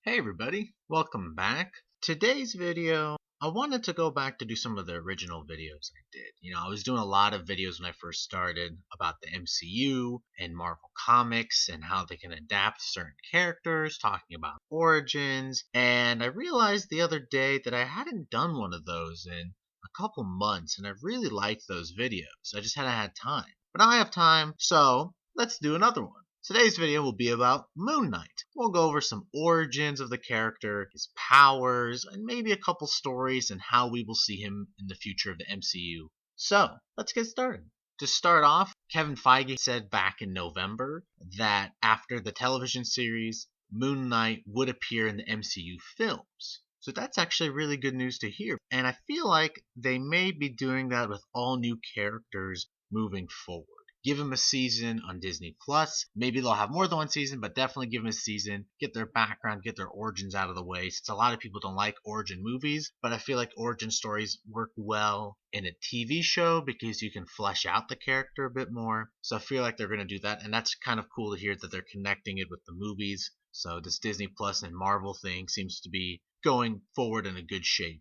Hey everybody, welcome back. Today's video, I wanted to go back to do some of the original videos I did. I was doing a lot of videos when I first started about the MCU and Marvel Comics and how they can adapt certain characters, talking about origins, and I realized the other day that I hadn't done one of those in a couple months, and I really liked those videos. I just hadn't had time. But now I have time, so let's do another one. Today's video will be about Moon Knight. We'll go over some origins of the character, his powers, and maybe a couple stories and how we will see him in the future of the MCU. So, let's get started. To start off, Kevin Feige said back in November that after the television series, Moon Knight would appear in the MCU films. So that's actually really good news to hear. And I feel like they may be doing that with all new characters moving forward. Give him a season on Disney Plus. Maybe they'll have more than one season, but definitely give him a season. Get their background, get their origins out of the way. Since a lot of people don't like origin movies, but I feel like origin stories work well in a TV show because you can flesh out the character a bit more. So I feel like they're going to do that, and that's kind of cool to hear that they're connecting it with the movies. So this Disney Plus and Marvel thing seems to be going forward in a good shape,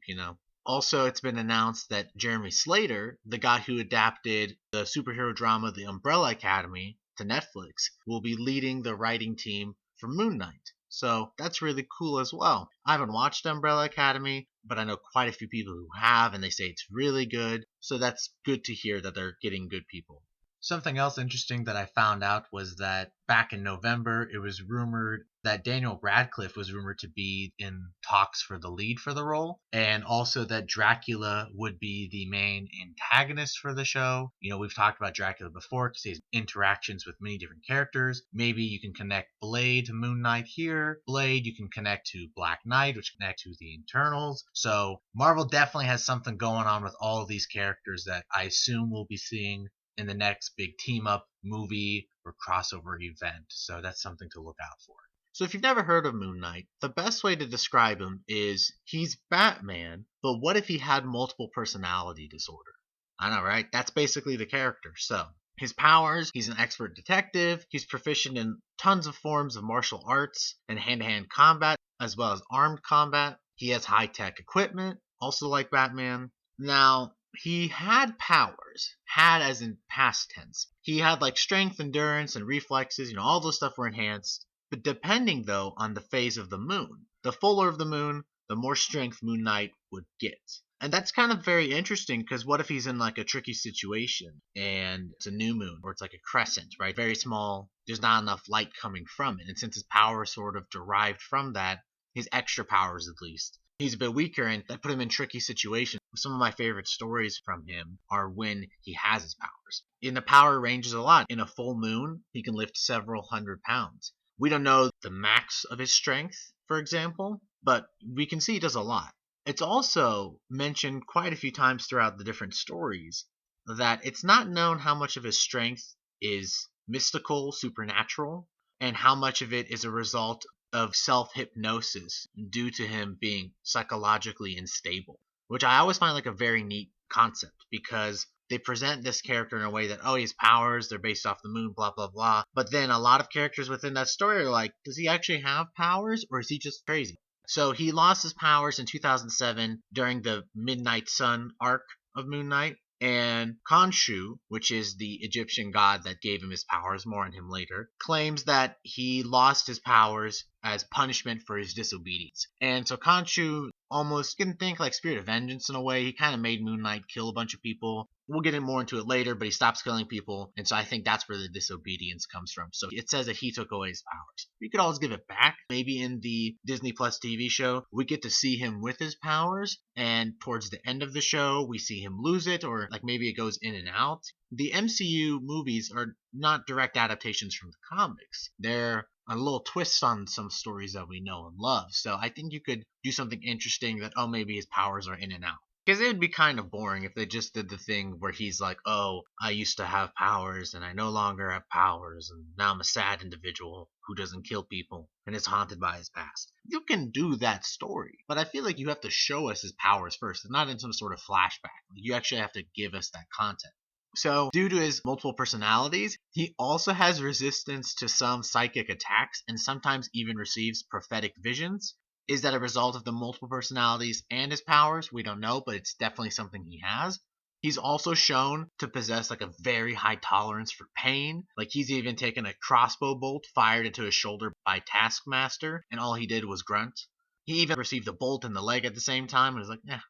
Also, it's been announced that Jeremy Slater, the guy who adapted the superhero drama The Umbrella Academy to Netflix, will be leading the writing team for Moon Knight. So that's really cool as well. I haven't watched Umbrella Academy, but I know quite a few people who have, and they say it's really good. So that's good to hear that they're getting good people. Something else interesting that I found out was that back in November, it was rumored that Daniel Radcliffe was rumored to be in talks for the lead for the role, and also that Dracula would be the main antagonist for the show. We've talked about Dracula before because he has interactions with many different characters. Maybe you can connect Blade to Moon Knight here. Blade you can connect to Black Knight, which connect to the Internals. So Marvel definitely has something going on with all of these characters that I assume we'll be seeing in the next big team-up movie or crossover event. So that's something to look out for. So if you've never heard of Moon Knight, the best way to describe him is he's Batman, but what if he had multiple personality disorder? I know, right? That's basically the character. So his powers, he's an expert detective, he's proficient in tons of forms of martial arts and hand-to-hand combat, as well as armed combat. He has high-tech equipment, also like Batman. Now, he had powers, had as in past tense. He had like strength, endurance, and reflexes, all those stuff were enhanced. But depending though on the phase of the moon, the fuller of the moon, the more strength Moon Knight would get. And that's kind of very interesting because what if he's in like a tricky situation and it's a new moon or it's like a crescent, right? Very small, there's not enough light coming from it. And since his power is sort of derived from that, his extra powers at least, he's a bit weaker, and that put him in tricky situations. Some of my favorite stories from him are when he has his powers. And the power ranges a lot. In a full moon, he can lift several hundred pounds. We don't know the max of his strength, for example, but we can see he does a lot. It's also mentioned quite a few times throughout the different stories that it's not known how much of his strength is mystical, supernatural, and how much of it is a result of self-hypnosis due to him being psychologically unstable, which I always find like a very neat concept because they present this character in a way that, he has powers, they're based off the moon, blah, blah, blah. But then a lot of characters within that story are like, does he actually have powers or is he just crazy? So he lost his powers in 2007 during the Midnight Sun arc of Moon Knight. And Khonshu, which is the Egyptian god that gave him his powers, more on him later, claims that he lost his powers as punishment for his disobedience. And so Khonshu almost can think like Spirit of Vengeance in a way. He kind of made Moon Knight kill a bunch of people. We'll get more into it later, but he stops killing people. And so I think that's where the disobedience comes from. So it says that he took away his powers. We could always give it back. Maybe in the Disney Plus TV show, we get to see him with his powers. And towards the end of the show, we see him lose it, or like maybe it goes in and out. The MCU movies are not direct adaptations from the comics. They're a little twist on some stories that we know and love. So I think you could do something interesting that, maybe his powers are in and out. Because it would be kind of boring if they just did the thing where he's like, I used to have powers and I no longer have powers and now I'm a sad individual who doesn't kill people and is haunted by his past. You can do that story, but I feel like you have to show us his powers first and not in some sort of flashback. You actually have to give us that content. So, due to his multiple personalities, he also has resistance to some psychic attacks and sometimes even receives prophetic visions. Is that a result of the multiple personalities and his powers? We don't know, but it's definitely something he has. He's also shown to possess like a very high tolerance for pain. Like he's even taken a crossbow bolt fired into his shoulder by Taskmaster, and all he did was grunt. He even received a bolt in the leg at the same time and was like,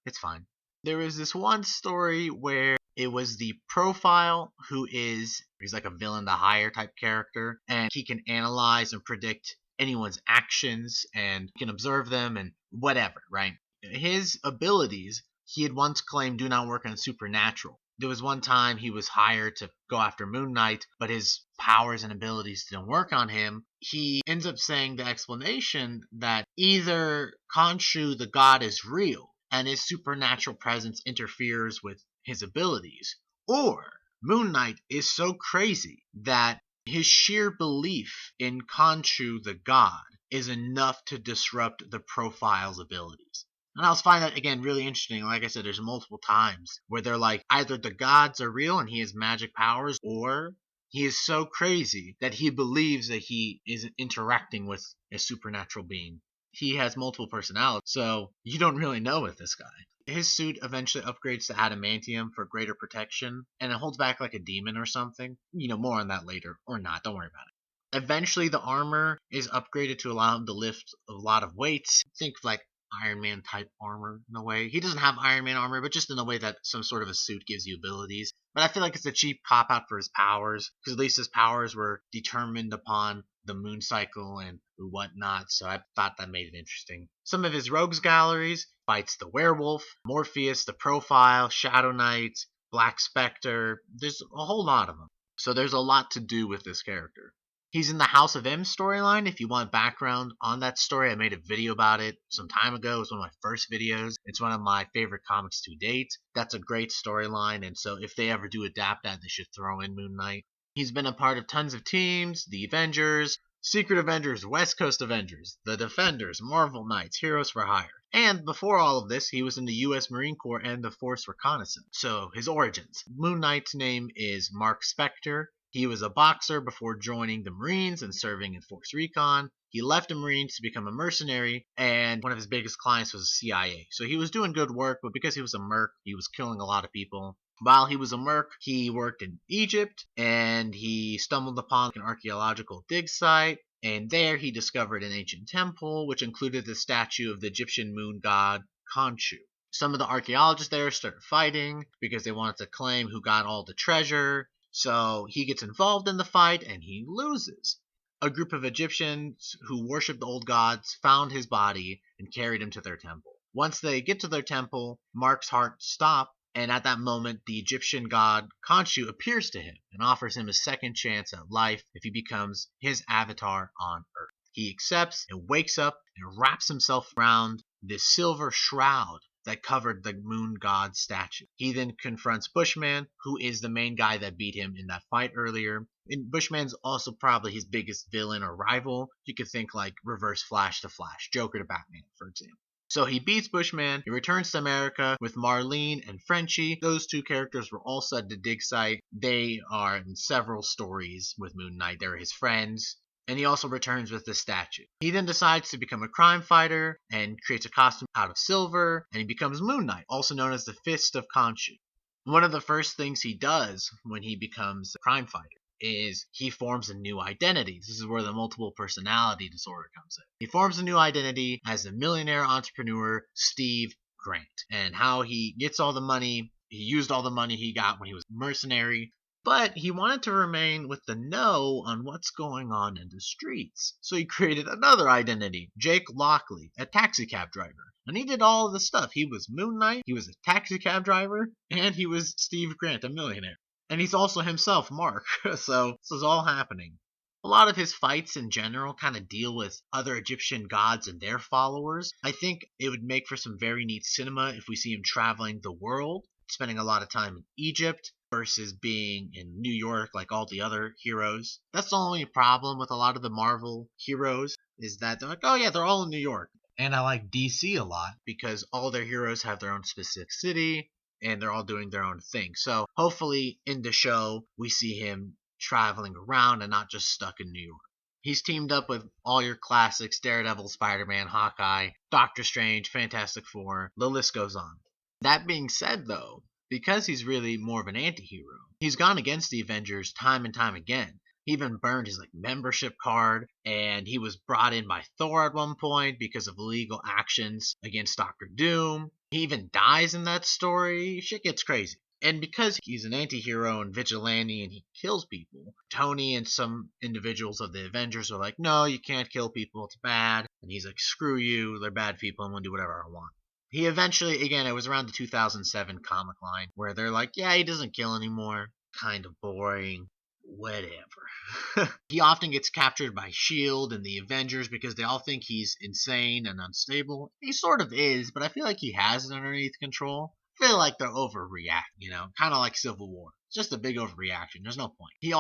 it's fine. There was this one story where it was the profile he's like a villain to hire type character, and he can analyze and predict anyone's actions and can observe them and whatever, right? His abilities, he had once claimed, do not work on supernatural. There was one time he was hired to go after Moon Knight, but his powers and abilities didn't work on him. He ends up saying the explanation that either Khonshu the god is real and his supernatural presence interferes with his abilities, or Moon Knight is so crazy that his sheer belief in Khonshu the god is enough to disrupt the profile's abilities. And I was finding that again really interesting. Like I said, there's multiple times where they're like either the gods are real and he has magic powers, or he is so crazy that he believes that he is interacting with a supernatural being. He has multiple personalities, so you don't really know with this guy. His suit eventually upgrades to adamantium for greater protection, and it holds back like a demon or something. More on that later, or not, don't worry about it. Eventually, the armor is upgraded to allow him to lift a lot of weights. Think of like Iron Man type armor in a way. He doesn't have Iron Man armor, but just in a way that some sort of a suit gives you abilities. But I feel like it's a cheap cop out for his powers, because at least his powers were determined upon the moon cycle and whatnot, so I thought that made it interesting. Some of his rogues galleries fights the werewolf, Morpheus, the profile, Shadow Knight, Black Spectre. There's a whole lot of them. So there's a lot to do with this character. He's in the House of M storyline. If you want background on that story, I made a video about it some time ago. It was one of my first videos. It's one of my favorite comics to date. That's a great storyline, and so if they ever do adapt that, they should throw in Moon Knight. He's been a part of tons of teams, the Avengers, Secret Avengers, West Coast Avengers, the Defenders, Marvel Knights, Heroes for Hire. And before all of this, he was in the U.S. Marine Corps and the Force Reconnaissance. So his origins. Moon Knight's name is Mark Spector. He was a boxer before joining the Marines and serving in Force Recon. He left the Marines to become a mercenary, and one of his biggest clients was the CIA. So he was doing good work, but because he was a merc, he was killing a lot of people. While he was a merc, he worked in Egypt, and he stumbled upon an archaeological dig site, and there he discovered an ancient temple, which included the statue of the Egyptian moon god Khonshu. Some of the archaeologists there started fighting because they wanted to claim who got all the treasure, so he gets involved in the fight, and he loses. A group of Egyptians who worshipped the old gods found his body and carried him to their temple. Once they get to their temple, Mark's heart stops, and at that moment, the Egyptian god Khonshu appears to him and offers him a second chance at life if he becomes his avatar on Earth. He accepts and wakes up and wraps himself around this silver shroud that covered the moon god's statue. He then confronts Bushman, who is the main guy that beat him in that fight earlier. And Bushman's also probably his biggest villain or rival. You could think like Reverse Flash to Flash, Joker to Batman, for example. So he beats Bushman, he returns to America with Marlene and Frenchie. Those two characters were also at the dig site. They are in several stories with Moon Knight. They're his friends. And he also returns with the statue. He then decides to become a crime fighter and creates a costume out of silver, and he becomes Moon Knight, also known as the Fist of Khonshu. One of the first things he does when he becomes a crime fighter is he forms a new identity. This is where the multiple personality disorder comes in. He forms a new identity as a millionaire entrepreneur, Steve Grant. And how he gets all the money, he used all the money he got when he was a mercenary, but he wanted to remain with the know on what's going on in the streets. So he created another identity, Jake Lockley, a taxi cab driver. And he did all of the stuff. He was Moon Knight, he was a taxi cab driver, and he was Steve Grant, a millionaire. And he's also himself Mark, so this is all happening. A lot of his fights in general kind of deal with other Egyptian gods and their followers. I think it would make for some very neat cinema if we see him traveling the world, spending a lot of time in Egypt versus being in New York like all the other heroes. That's the only problem with a lot of the Marvel heroes, is that they're like, oh yeah, they're all in New York. And I like DC a lot because all their heroes have their own specific city. and they're all doing their own thing. So hopefully in the show, we see him traveling around and not just stuck in New York. He's teamed up with all your classics: Daredevil, Spider-Man, Hawkeye, Doctor Strange, Fantastic Four. The list goes on. That being said, though, because he's really more of an anti-hero, he's gone against the Avengers time and time again. He even burned his membership card, and he was brought in by Thor at one point because of illegal actions against Doctor Doom. He even dies in that story. Shit gets crazy. And because he's an anti-hero and vigilante and he kills people, Tony and some individuals of the Avengers are like, no, you can't kill people, it's bad. And he's like, screw you, they're bad people, I'm gonna do whatever I want. He eventually, again, it was around the 2007 comic line where they're like, yeah, he doesn't kill anymore. Kind of boring. Whatever. He often gets captured by S.H.I.E.L.D. and the Avengers because they all think he's insane and unstable. He sort of is, but I feel like he has it underneath control. I feel like they're overreacting, kind of like Civil War. It's just a big overreaction. There's no point. He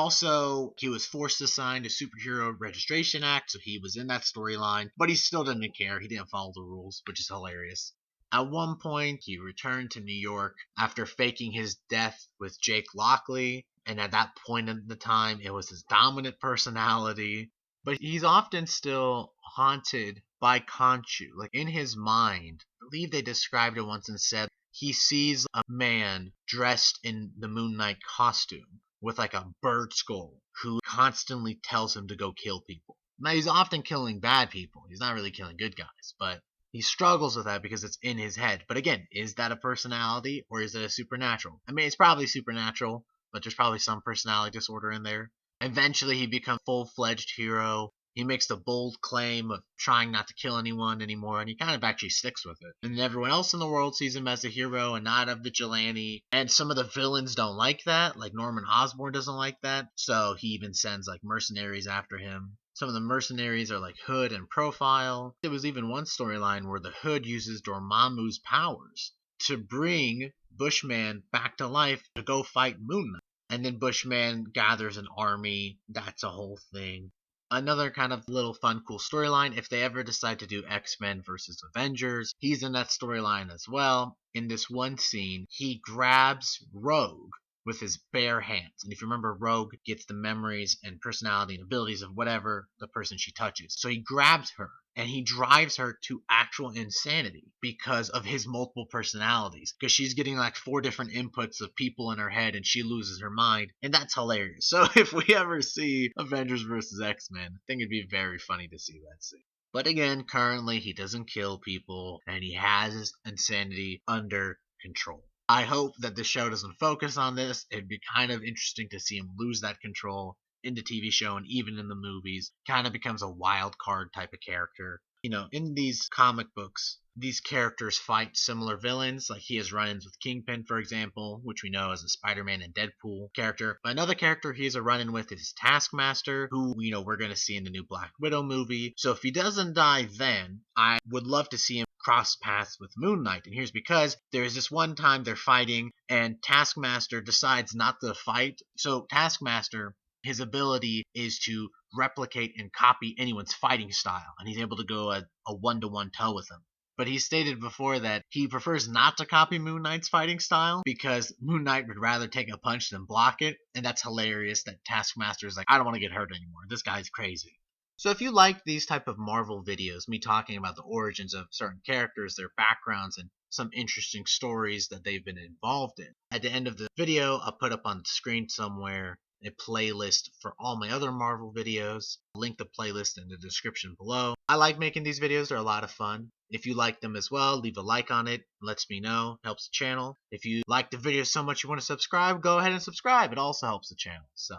was forced to sign the Superhero Registration Act, so he was in that storyline, but he still didn't care. He didn't follow the rules, which is hilarious. At one point, he returned to New York after faking his death with Jake Lockley, and at that point in the time, it was his dominant personality. But he's often still haunted by Khonshu. Like in his mind, I believe they described it once and said he sees a man dressed in the Moon Knight costume with like a bird skull who constantly tells him to go kill people. Now, he's often killing bad people. He's not really killing good guys, but he struggles with that because it's in his head. But again, is that a personality or is it a supernatural? I mean, it's probably supernatural, but there's probably some personality disorder in there. Eventually, he becomes a full-fledged hero. He makes the bold claim of trying not to kill anyone anymore, and he kind of actually sticks with it. And everyone else in the world sees him as a hero and not a vigilante. And some of the villains don't like that, like Norman Osborn doesn't like that, so he even sends mercenaries after him. Some of the mercenaries are like Hood and Profile. There was even one storyline where the Hood uses Dormammu's powers to bring Bushman back to life to go fight Moon Knight. And then Bushman gathers an army. That's a whole thing. Another kind of little fun, cool storyline, if they ever decide to do X-Men versus Avengers, he's in that storyline as well. In this one scene, he grabs Rogue with his bare hands. And if you remember, Rogue gets the memories and personality and abilities of whatever the person she touches. So he grabs her and he drives her to actual insanity because of his multiple personalities. Because she's getting 4 different inputs of people in her head and she loses her mind. And that's hilarious. So if we ever see Avengers vs. X-Men, I think it'd be very funny to see that scene. But again, currently he doesn't kill people and he has his insanity under control. I hope that the show doesn't focus on this. It'd be kind of interesting to see him lose that control in the TV show and even in the movies. Kind of becomes a wild card type of character. In these comic books, these characters fight similar villains. Like he has run-ins with Kingpin, for example, which we know as a Spider-Man and Deadpool character. But another character he has a run-in with is Taskmaster, who we're going to see in the new Black Widow movie. So if he doesn't die then, I would love to see him cross paths with Moon Knight. And here's because there's this one time they're fighting and Taskmaster decides not to fight. So Taskmaster, his ability is to replicate and copy anyone's fighting style, and he's able to go a one-to-one toe with them. But he stated before that he prefers not to copy Moon Knight's fighting style because Moon Knight would rather take a punch than block it, and that's hilarious that Taskmaster is like, I don't want to get hurt anymore. This guy's crazy. So if you like these type of Marvel videos, me talking about the origins of certain characters, their backgrounds, and some interesting stories that they've been involved in, at the end of the video, I'll put up on the screen somewhere a playlist for all my other Marvel videos. I'll link the playlist in the description below. I like making these videos. They're a lot of fun. If you like them as well, leave a like on it. Lets me know. Helps the channel. If you like the video so much you want to subscribe, go ahead and subscribe. It also helps the channel. So,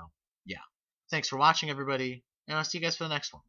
yeah. Thanks for watching, everybody. And I'll see you guys for the next one.